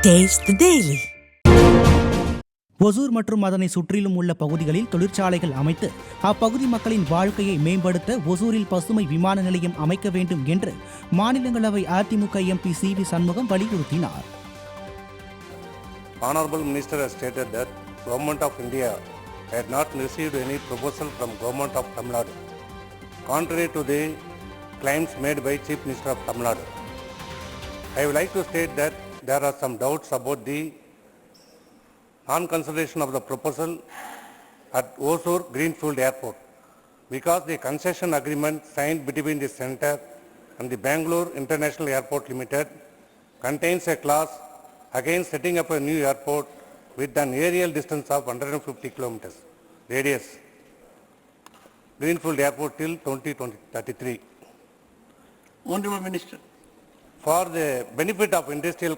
Taste the Daily. Hosur மற்றும் அதனை சுற்றிலும் உள்ள பகுதிகளில் தொழிற்சாலைகள் அமைத்து அப்பகுதி மக்களின் வாழ்க்கையை மேம்படுத்த ஒசூரில் பசுமை விமான நிலையம் அமைக்க வேண்டும் என்று மாநிலங்களவை அதிமுக எம்பி சி.வி. சண்முகம் வலியுறுத்தினார். Honorable Minister has stated that Government of India had not received any proposal from Government of Tamil Nadu, contrary to the claims made by Chief Minister of Tamil Nadu. I would like to state that there are some doubts about the non-consideration of the proposal at Osur Greenfield Airport because the concession agreement signed between the Centre and the Bangalore International Airport Limited contains a clause against setting up a new airport with an aerial distance of 150 kilometers radius Greenfield Airport till 2033. Honorable Minister. For the benefit of industrial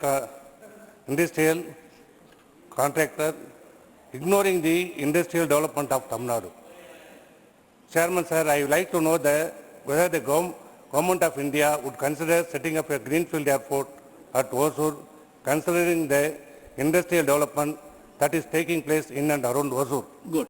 contractor ignoring the industrial development of Tamil Nadu. Chairman sir, I would like to know whether the Government of India would consider setting up a greenfield airport at Osur considering the industrial development that is taking place in and around Osur. Good.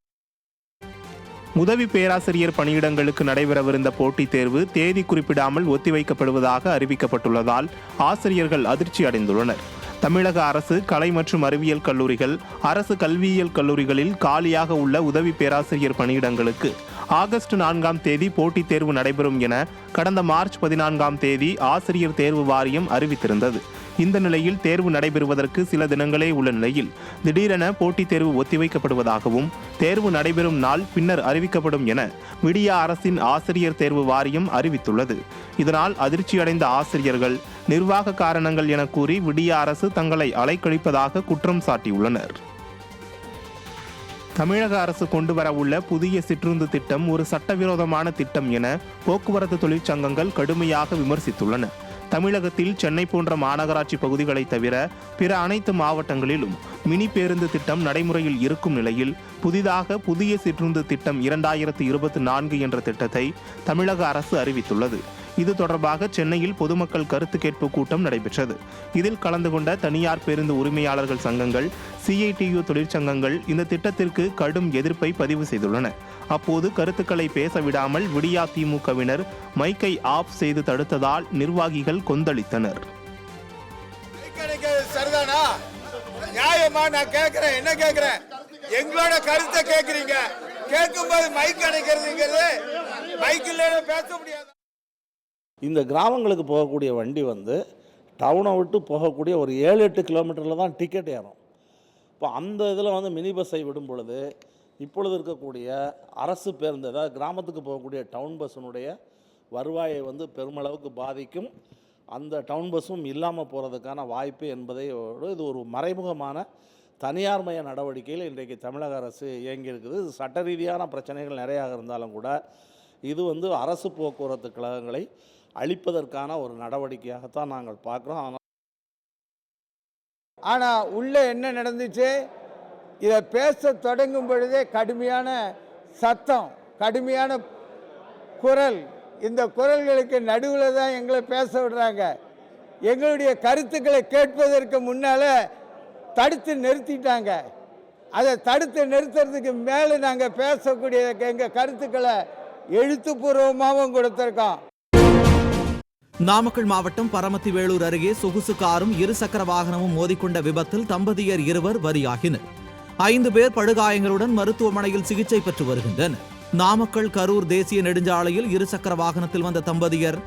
உதவி பேராசிரியர் பணியிடங்களுக்கு நடைபெறவிருந்த போட்டித் தேர்வு தேதி குறிப்பிடாமல் ஒத்திவைக்கப்படுவதாக அறிவிக்கப்பட்டுள்ளதால் ஆசிரியர்கள் அதிர்ச்சி அடைந்துள்ளனர். தமிழக அரசு கலை மற்றும் அறிவியல் கல்லூரிகள், அரசு கல்வியியல் கல்லூரிகளில் காலியாக உள்ள உதவி பேராசிரியர் பணியிடங்களுக்கு ஆகஸ்ட் 4ஆம் தேதி போட்டித் தேர்வு நடைபெறும் என கடந்த மார்ச் 14ஆம் தேதி ஆசிரியர் தேர்வு வாரியம் அறிவித்திருந்தது. இந்த நிலையில் தேர்வு நடைபெறுவதற்கு சில தினங்களே உள்ள நிலையில் திடீரென போட்டித் தேர்வு ஒத்திவைக்கப்படுவதாகவும் தேர்வு நடைபெறும் நாள் பின்னர் அறிவிக்கப்படும் என விடியா அரசின் ஆசிரியர் தேர்வு வாரியம் அறிவித்துள்ளது. இதனால் அதிர்ச்சியடைந்த ஆசிரியர்கள் நிர்வாக காரணங்கள் என கூறி விடியா அரசு தங்களை அலைக்கழிப்பதாக குற்றம் சாட்டியுள்ளனர். தமிழக அரசு கொண்டுவர உள்ள புதிய சிற்றுந்து திட்டம் ஒரு சட்டவிரோதமான திட்டம் என போக்குவரத்து தொழிற்சங்கங்கள் கடுமையாக விமர்சித்துள்ளன. தமிழகத்தில் சென்னை போன்ற மாநகராட்சி பகுதிகளை தவிர பிற அனைத்து மாவட்டங்களிலும் மினி பேருந்து திட்டம் நடைமுறையில் இருக்கும் நிலையில் புதிதாக புதிய சிற்றுந்து திட்டம் 2024 என்ற திட்டத்தை தமிழக அரசு அறிவித்துள்ளது. இது தொடர்பாக சென்னையில் பொதுமக்கள் கருத்து கேட்பு கூட்டம் நடைபெற்றது. இதில் கலந்து கொண்ட தனியார் பேருந்து உரிமையாளர்கள் சங்கங்கள், CITU தொழிற்சங்கங்கள் இந்த திட்டத்திற்கு கடும் எதிர்ப்பை பதிவு செய்துள்ளன. அப்போது கருத்துக்களை பேச விடாமல் விடியா திமுகவினர் மைக்கை ஆஃப் செய்து தடுத்ததால் நிர்வாகிகள் கொந்தளித்தனர். எங்களோட கருத்தை கேட்கறீங்க, கேட்கும்போது மைக் அணைக்கிறதுங்கிறது மைக்கில் பேச முடியாது. இந்த கிராமங்களுக்கு போகக்கூடிய வண்டி டவுனை விட்டு போகக்கூடிய ஒரு 7-8 கிலோமீட்டரில் தான் டிக்கெட் ஏறும். இப்போ அந்த இதில் மினி பஸ்ஸை விடும் பொழுது இப்பொழுது இருக்கக்கூடிய அரசு பேருந்து, அதாவது கிராமத்துக்கு போகக்கூடிய டவுன் பஸ்ஸினுடைய வருவாயை பெருமளவுக்கு பாதிக்கும். அந்த டவுன் பஸ்ஸும் இல்லாமல் போகிறதுக்கான வாய்ப்பு என்பதையோடு இது ஒரு மறைமுகமான தனியார்மய நடவடிக்கையில் இன்றைக்கு தமிழக அரசு இயங்கியிருக்குது. இது சட்ட ரீதியான பிரச்சனைகள் நிறையாக இருந்தாலும் கூட இது அரசு போக்குவரத்து கழகங்களை அழிப்பதற்கான ஒரு நடவடிக்கையாகத்தான் நாங்கள் பார்க்குறோம். ஆனால் உள்ளே என்ன நடந்துச்சு, இதை பேச தொடங்கும் பொழுதே கடுமையான சத்தம், கடுமையான குரல், இந்த குரல்களுக்கு நடுவில் தான் எங்களை பேச விடுறாங்க. எங்களுடைய கருத்துக்களை கேட்பதற்கு முன்னால் தடுத்து நிறுத்திட்டாங்க. அதை தடுத்து நிறுத்துறதுக்கு மேலே நாங்கள் பேசக்கூடிய எங்கள் கருத்துக்களை எழுத்துப்பூர்வமாகவும் கொடுத்துருக்கோம். நாமக்கல் மாவட்டம் பரமத்தி வேலூர் அருகே சொகுசு காரும் இருசக்கர வாகனமும் மோதிக்கொண்ட விபத்தில் தம்பதியர் 2 பலியாகினர். 5 பேர் படுகாயங்களுடன் மருத்துவமனையில் சிகிச்சை பெற்று வருகின்றனர். நாமக்கல் கரூர் தேசிய நெடுஞ்சாலையில் இருசக்கர வாகனத்தில் வந்த தம்பதியர்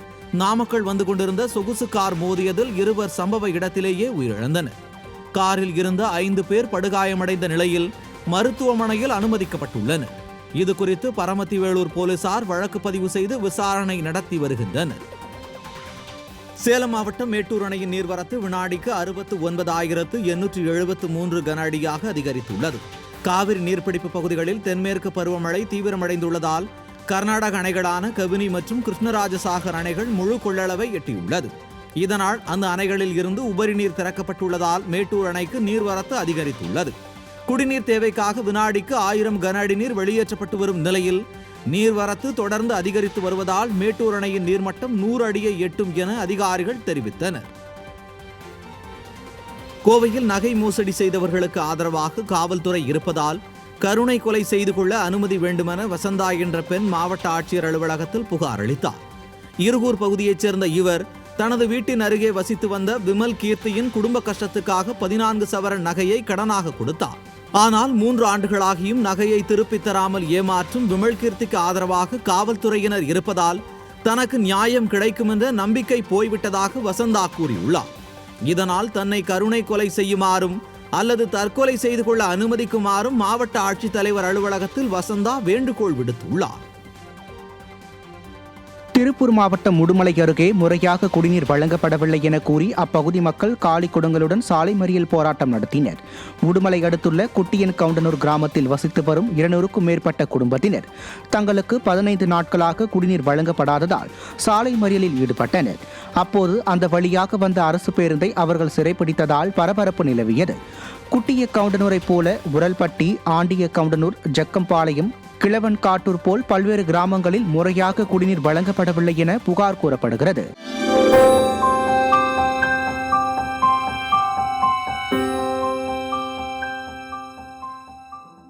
நாமக்கல் வந்து கொண்டிருந்த சொகுசு கார் மோதியதில் 2 சம்பவ இடத்திலேயே உயிரிழந்தனர். காரில் இருந்த 5 பேர் படுகாயமடைந்த நிலையில் மருத்துவமனையில் அனுமதிக்கப்பட்டுள்ளனர். இது குறித்து பரமத்தி வேலூர் போலீசார் வழக்கு பதிவு செய்து விசாரணை நடத்தி வருகின்றனர். சேலம் மாவட்டம் மேட்டூர் அணையின் நீர்வரத்து வினாடிக்கு 69,873 கன அடியாக அதிகரித்துள்ளது. காவிரி நீர்பிடிப்பு பகுதிகளில் தென்மேற்கு பருவமழை தீவிரமடைந்துள்ளதால் கர்நாடக அணைகளான கபினி மற்றும் கிருஷ்ணராஜசாகர் அணைகள் முழு கொள்ளளவை எட்டியுள்ளது. இதனால் அந்த அணைகளில் இருந்து உபரி நீர் திறக்கப்பட்டுள்ளதால் மேட்டூர் அணைக்கு நீர்வரத்து அதிகரித்துள்ளது. குடிநீர் தேவைக்காக வினாடிக்கு 1000 கன அடி நீர் வெளியேற்றப்பட்டு வரும் நிலையில் நீர்வரத்து தொடர்ந்து அதிகரித்து வருவதால் மேட்டூர் அணையின் நீர்மட்டம் 100 அடியை எட்டும் என அதிகாரிகள் தெரிவித்தனர். கோவையில் நகை மோசடி செய்தவர்களுக்கு ஆதரவாக காவல்துறை இருப்பதால் கருணை கொலை செய்து கொள்ள அனுமதி வேண்டுமென வசந்தா என்ற பெண் மாவட்ட ஆட்சியர் அலுவலகத்தில் புகார் அளித்தார். இருகூர் பகுதியைச் சேர்ந்த இவர் தனது வீட்டின் அருகே வசித்து வந்த விமல் கீர்த்தியின் குடும்ப கஷ்டத்துக்காக 14 சவரன் நகையை கடனாக கொடுத்தார். ஆனால் 3 ஆண்டுகளாகியும் நகையை திருப்பித் தராமல் ஏமாற்றும் விமல் கீர்த்திக்கு ஆதரவாக காவல்துறையினர் இருப்பதால் தனக்கு நியாயம் கிடைக்கும் என்ற நம்பிக்கை போய்விட்டதாக வசந்தா கூறியுள்ளார். இதனால் தன்னை கருணை கொலை செய்யுமாறும் அல்லது தற்கொலை செய்து கொள்ள அனுமதிக்குமாறும் மாவட்ட ஆட்சித்தலைவர் அலுவலகத்தில் வசந்தா வேண்டுகோள் விடுத்துள்ளார். திருப்பூர் மாவட்டம் உடுமலை அருகே முறையாக குடிநீர் வழங்கப்படவில்லை என கூறி அப்பகுதி மக்கள் காலி குடங்களுடன் சாலை மறியல் போராட்டம் நடத்தினர். உடுமலை அடுத்துள்ள குட்டியன் கவுண்டனூர் கிராமத்தில் வசித்து வரும் 200க்கும் மேற்பட்ட குடும்பத்தினர் தங்களுக்கு 15 நாட்களாக குடிநீர் வழங்கப்படாததால் சாலை மறியலில் ஈடுபட்டனர். அப்போது அந்த வழியாக வந்த அரசு பேருந்தை அவர்கள் சிறைப்பிடித்ததால் பரபரப்பு நிலவியது. குட்டிய கவுண்டனூரை போல உரல்பட்டி, ஆண்டிய கவுண்டனூர், ஜக்கம்பாளையம், கிழவன் காட்டூர் போல் பல்வேறு கிராமங்களில் முறையாக குடிநீர் வழங்கப்படவில்லை என புகார் கூறப்படுகிறது.